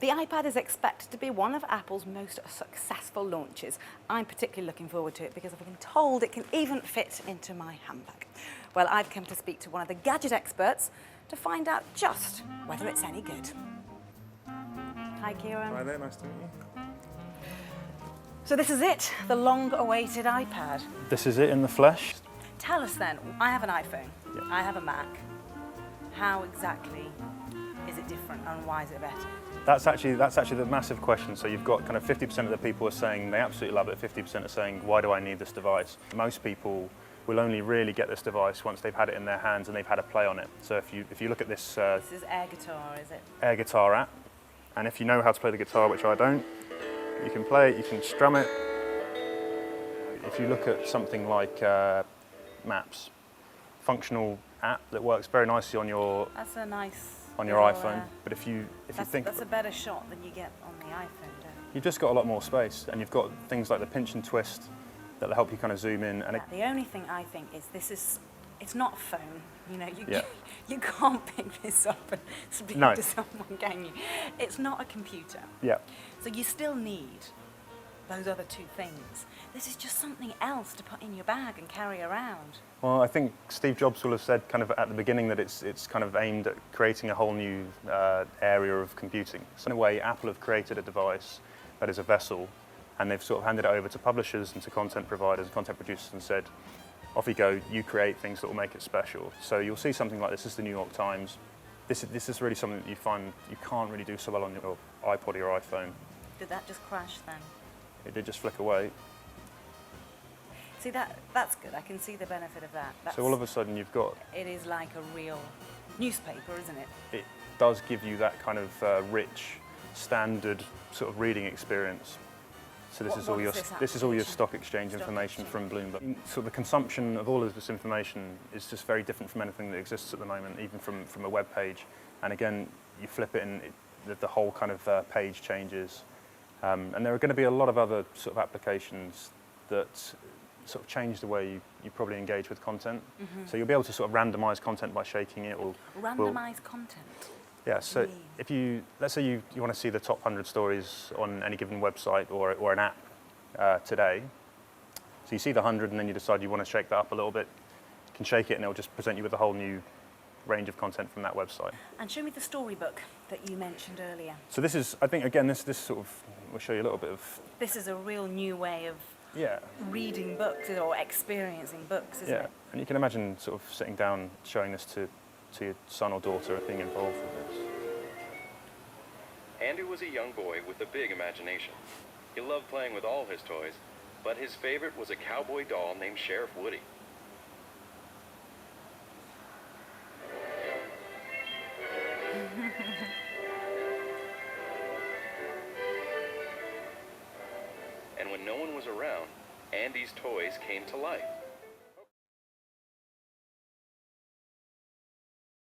The iPad is expected to be one of Apple's most successful launches. I'm particularly looking forward to it because I've been told it can even fit into my handbag. Well, I've come to speak to one of the gadget experts to find out just whether it's any good. Hi, Kieran. Hi there, nice to meet you. So this is it, the long-awaited iPad. This is it in the flesh. Tell us then, I have an iPhone, Yeah. I have a Mac. How exactly is it different and why is it better? That's actually the massive question. So you've got kind of 50% of the people are saying they absolutely love it, 50% are saying, why do I need this device? Most people will only really get this device once they've had it in their hands and they've had a play on it. So if you look at this This is Air Guitar, is it? Air Guitar app, and if you know how to play the guitar, which I don't, you can play it, you can strum it. If you look at something like Maps, functional app that works very nicely on your That's a nice iPhone, but if you think that's a better shot than you get on the iPhone, don't you? you've just got a lot more space, and you've got things like the pinch and twist that'll help you kind of zoom in. And The only thing I think is it's not a phone. You know, Yeah. you can't pick this up and speak No. to someone, can you? It's not a computer. Yeah, So you still need those other two things. This is just something else to put in your bag and carry around. well, I think Steve Jobs will have said kind of at the beginning that it's kind of aimed at creating a whole new area of computing. So in a way, Apple have created a device that is a vessel, and they've sort of handed it over to publishers and to content providers and content producers and said, off you go, you create things that will make it special. So you'll see something like this is the New York Times. This is really something that you find you can't really do so well on your iPod or your iPhone. Did that just crash then? It did just flick away. See, that's good. I can see the benefit of that. So all of a sudden you've got, It is like a real newspaper, isn't it? it does give you that kind of rich, standard sort of reading experience. So this is all your application? stock exchange information from Bloomberg. So the consumption of all of this information is just very different from anything that exists at the moment, even from a web page. And again, you flip it and the whole kind of page changes. And there are going to be a lot of other sort of applications that sort of change the way you probably engage with content. Mm-hmm. So you'll be able to sort of randomize content by shaking it. Randomized content. Yeah, so mean? if let's say you want to see the top 100 stories on any given website or an app today, so you see the 100 and then you decide you want to shake that up a little bit, you can shake it and it'll just present you with a whole new range of content from that website. And show me the storybook that you mentioned earlier. So this is, I think, again, this sort of, we'll show you a little bit of... This is a real new way of Yeah. reading books or experiencing books, isn't Yeah, it? and you can imagine sort of sitting down, showing this to your son or daughter, being involved with this. Andy was a young boy with a big imagination. He loved playing with all his toys, but his favorite was a cowboy doll named Sheriff Woody. And when no one was around, Andy's toys came to life.